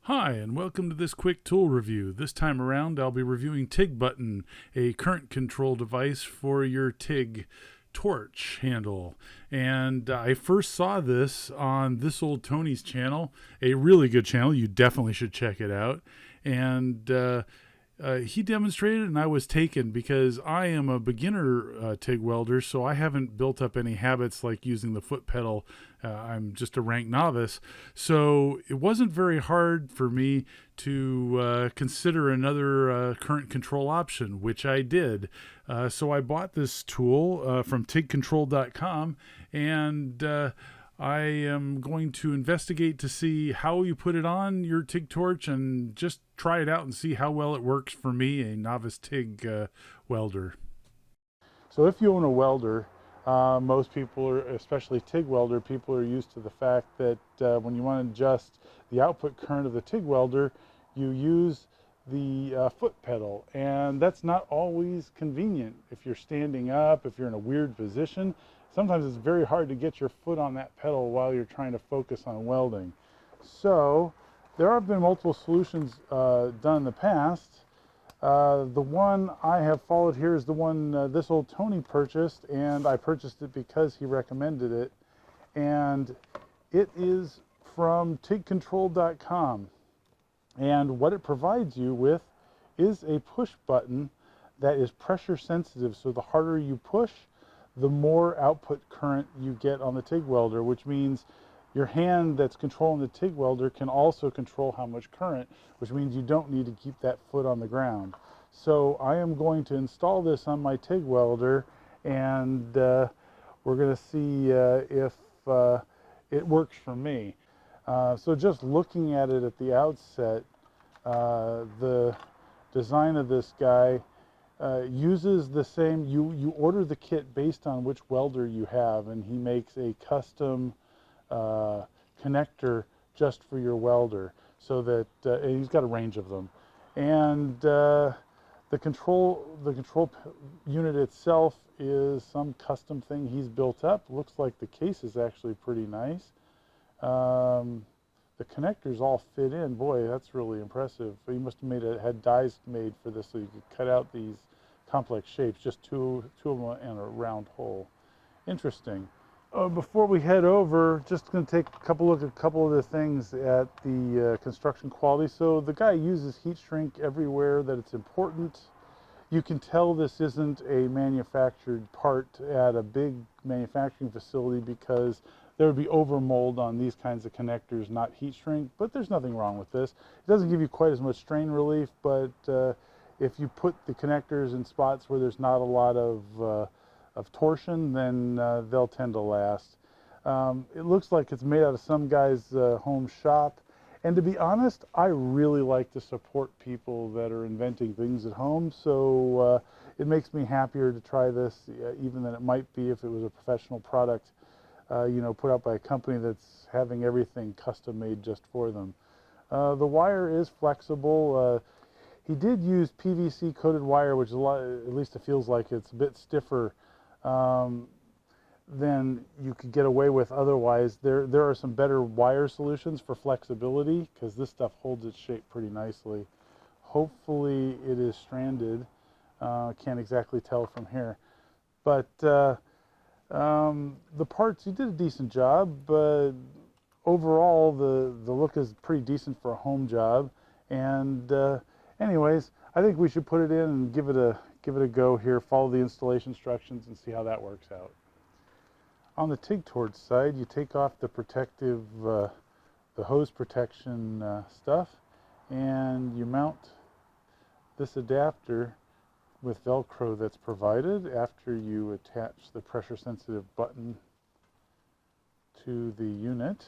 Hi, and welcome to this quick tool review. This time around, I'll be reviewing TIG Button, a current control device for your TIG torch handle. And I first saw this on This Old Tony's channel, a really good channel. You definitely should check it out. And he demonstrated, and I was taken because I am a beginner TIG welder, so I haven't built up any habits like using the foot pedal. I'm just a rank novice, so it wasn't very hard for me to consider another current control option, which I did. So I bought this tool from tigcontrol.com, and I am going to investigate to see how you put it on your TIG torch and just try it out and see how well it works for me, a novice TIG welder. So if you own a welder, most people, especially TIG welder, people are used to the fact that when you want to adjust the output current of the TIG welder, you use the foot pedal, and that's not always convenient. If you're standing up, if you're in a weird position, sometimes it's very hard to get your foot on that pedal while you're trying to focus on welding. So there have been multiple solutions done in the past. The one I have followed here is the one This Old Tony purchased, and I purchased it because he recommended it. And it is from tigcontrol.com. And what it provides you with is a push button that is pressure sensitive. So the harder you push, the more output current you get on the TIG welder, which means your hand that's controlling the TIG welder can also control how much current, which means you don't need to keep that foot on the ground. So I am going to install this on my TIG welder, and we're going to see if it works for me. So just looking at it at the outset, the design of this guy uses the same, you order the kit based on which welder you have, and he makes a custom connector just for your welder, so that he's got a range of them. And the control unit itself is some custom thing he's built up. Looks like the case is actually pretty nice. The connectors all fit in. Boy, that's really impressive. He must have had dies made for this so you could cut out these complex shapes, just two of them and a round hole. Interesting. Before we head over, just going to take a look at a couple of the things at the construction quality. So the guy uses heat shrink everywhere that it's important. You can tell this isn't a manufactured part at a big manufacturing facility because there would be overmold on these kinds of connectors, not heat shrink, but there's nothing wrong with this. It doesn't give you quite as much strain relief, but if you put the connectors in spots where there's not a lot of torsion, then they'll tend to last. It looks like it's made out of some guy's home shop. And to be honest, I really like to support people that are inventing things at home, so it makes me happier to try this even than it might be if it was a professional product, you know, put out by a company that's having everything custom made just for them. The wire is flexible. He did use PVC coated wire, which is at least it feels like it's a bit stiffer than you could get away with otherwise. There are some better wire solutions for flexibility because this stuff holds its shape pretty nicely. Hopefully it is stranded. Can't exactly tell from here. But the parts, he did a decent job, but overall the look is pretty decent for a home job. And anyways, I think we should put it in and give it a go here, follow the installation instructions and see how that works out. On the TIG torch side, you take off the protective, the hose protection stuff, and you mount this adapter with Velcro that's provided after you attach the pressure sensitive button to the unit.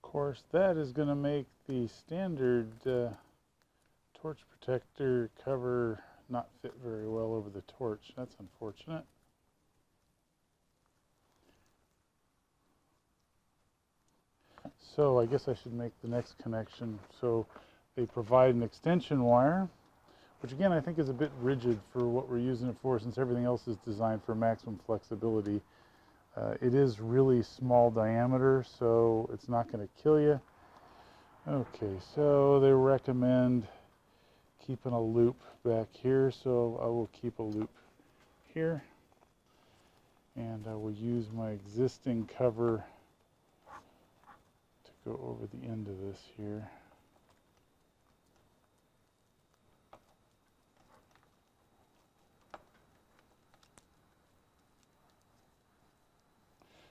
Of course, that is going to make the standard torch protector cover not fit very well over the torch. That's unfortunate. So I guess I should make the next connection. So they provide an extension wire which again I think is a bit rigid for what we're using it for, since everything else is designed for maximum flexibility. It is really small diameter, so it's not going to kill you. Okay, so they recommend keeping a loop back here, so I will keep a loop here, and I will use my existing cover to go over the end of this here.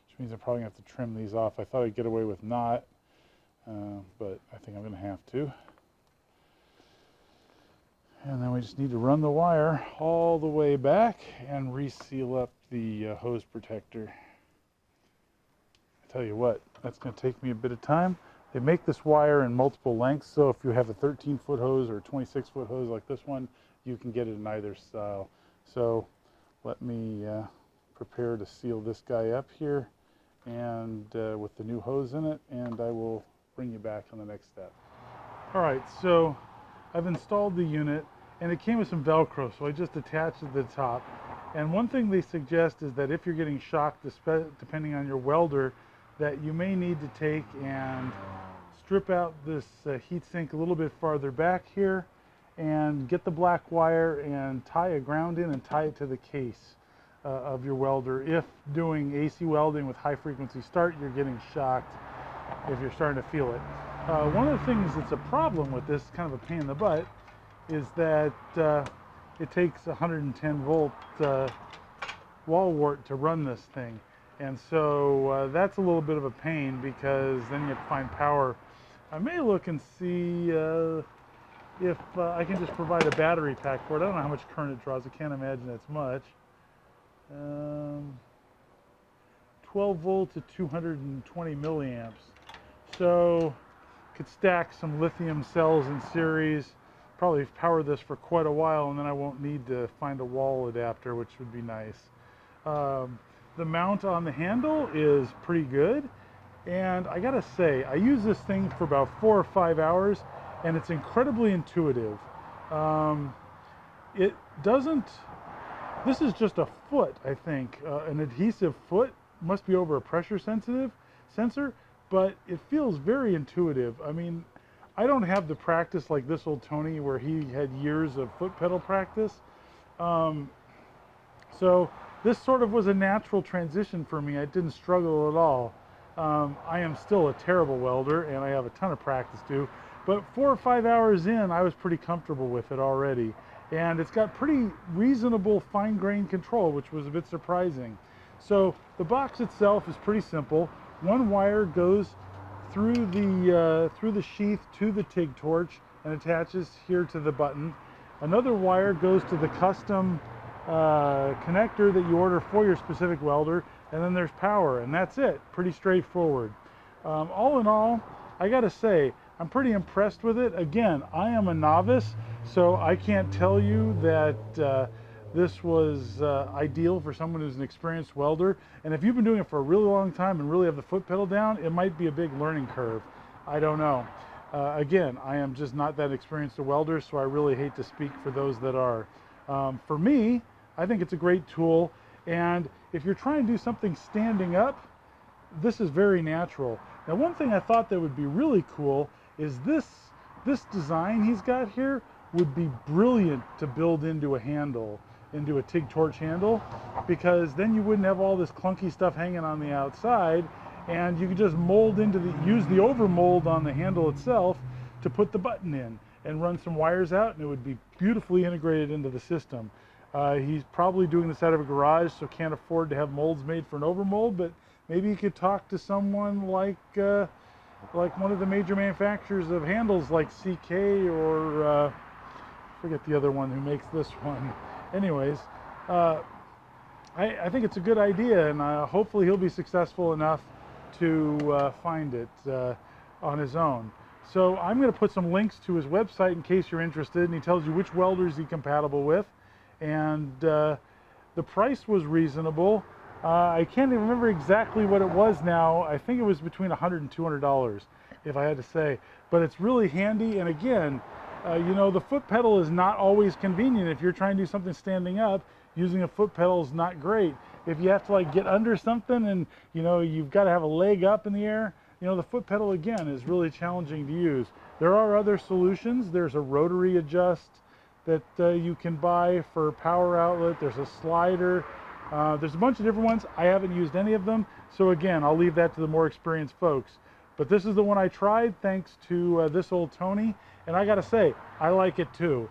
Which means I'm probably going to have to trim these off. I thought I'd get away with not, but I think I'm going to have to. And then we just need to run the wire all the way back and reseal up the hose protector. I tell you what, that's going to take me a bit of time. They make this wire in multiple lengths, so if you have a 13-foot hose or a 26-foot hose like this one, you can get it in either style. So let me prepare to seal this guy up here, and with the new hose in it, and I will bring you back on the next step. All right, so I've installed the unit, and it came with some Velcro, so I just attached it to the top. And one thing they suggest is that if you're getting shocked, depending on your welder, that you may need to take and strip out this heatsink a little bit farther back here, and get the black wire and tie a ground in and tie it to the case of your welder. If doing AC welding with high frequency start, you're getting shocked if you're starting to feel it. One of the things that's a problem with this, kind of a pain in the butt, is that it takes 110 volt wall wart to run this thing. And so that's a little bit of a pain, because then you have to find power. I may look and see if I can just provide a battery pack for it. I don't know how much current it draws. I can't imagine it's much. 12 volt to 220 milliamps. So could stack some lithium cells in series, probably power this for quite a while, and then I won't need to find a wall adapter, which would be nice. The mount on the handle is pretty good, and I gotta say, I use this thing for about 4 or 5 hours, and it's incredibly intuitive. It doesn't, this is just a foot, I think, an adhesive foot, must be over a pressure sensor, but it feels very intuitive. I mean, I don't have the practice like this old Tony, where he had years of foot pedal practice. So this sort of was a natural transition for me. I didn't struggle at all. I am still a terrible welder, and I have a ton of practice too, but 4 or 5 hours in, I was pretty comfortable with it already. And it's got pretty reasonable fine-grained control, which was a bit surprising. So the box itself is pretty simple. One wire goes through the sheath to the TIG torch and attaches here to the button. Another wire goes to the custom connector that you order for your specific welder, and then there's power, and that's it. Pretty straightforward. All in all, I gotta say, I'm pretty impressed with it. Again, I am a novice, so I can't tell you that this was ideal for someone who's an experienced welder. And if you've been doing it for a really long time and really have the foot pedal down, it might be a big learning curve. I don't know. Again, I am just not that experienced a welder, so I really hate to speak for those that are. For me, I think it's a great tool. And if you're trying to do something standing up, this is very natural. Now, one thing I thought that would be really cool is this design he's got here would be brilliant to build into a handle, into a TIG torch handle, because then you wouldn't have all this clunky stuff hanging on the outside, and you could just mold into use the over mold on the handle itself to put the button in and run some wires out, and it would be beautifully integrated into the system. He's probably doing this out of a garage, so can't afford to have molds made for an over mold, but maybe you could talk to someone like one of the major manufacturers of handles, like CK, or forget the other one who makes this one. Anyways, I think it's a good idea, and hopefully he'll be successful enough to find it on his own. So I'm going to put some links to his website in case you're interested, and he tells you which welders he's compatible with, and the price was reasonable. I can't even remember exactly what it was now. I think it was between $100 and $200, if I had to say. But it's really handy, and again, You know, the foot pedal is not always convenient. If you're trying to do something standing up, using a foot pedal is not great. If you have to like get under something and you know you've got to have a leg up in the air, you know, the foot pedal again is really challenging to use. There are other solutions. There's a rotary adjust that you can buy for power outlet. There's a slider. There's a bunch of different ones. I haven't used any of them, so again, I'll leave that to the more experienced folks. But this is the one I tried thanks to this old Tony, and I gotta say, I like it too.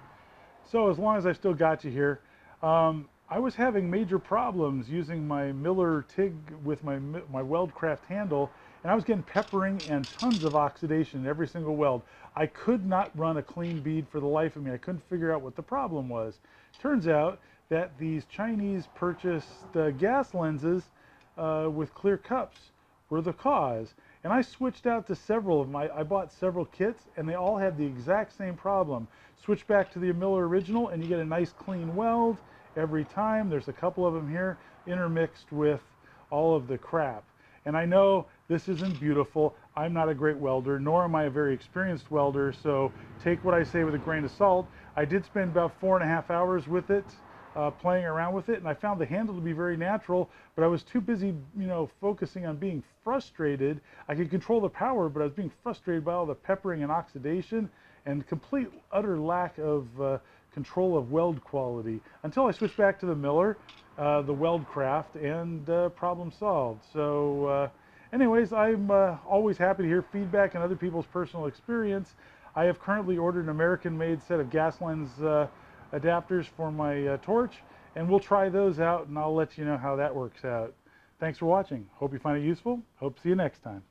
So as long as I still got you here, I was having major problems using my Miller TIG with my Weldcraft handle, and I was getting peppering and tons of oxidation in every single weld. I could not run a clean bead for the life of me. I couldn't figure out what the problem was. Turns out that these Chinese purchased gas lenses with clear cups were the cause. And I switched out to several of them. I bought several kits and they all had the exact same problem. Switch back to the Miller original and you get a nice clean weld every time. There's a couple of them here intermixed with all of the crap. And I know this isn't beautiful. I'm not a great welder, nor am I a very experienced welder, so take what I say with a grain of salt. I did spend about 4.5 hours with it, playing around with it, and I found the handle to be very natural, but I was too busy, you know, focusing on being frustrated. I could control the power, but I was being frustrated by all the peppering and oxidation and complete, utter lack of control of weld quality until I switched back to the Miller, the Weldcraft, and problem solved. So anyways, I'm always happy to hear feedback and other people's personal experience. I have currently ordered an American-made set of gas lens adapters for my torch, and we'll try those out and I'll let you know how that works out. Thanks for watching. Hope you find it useful. Hope to see you next time.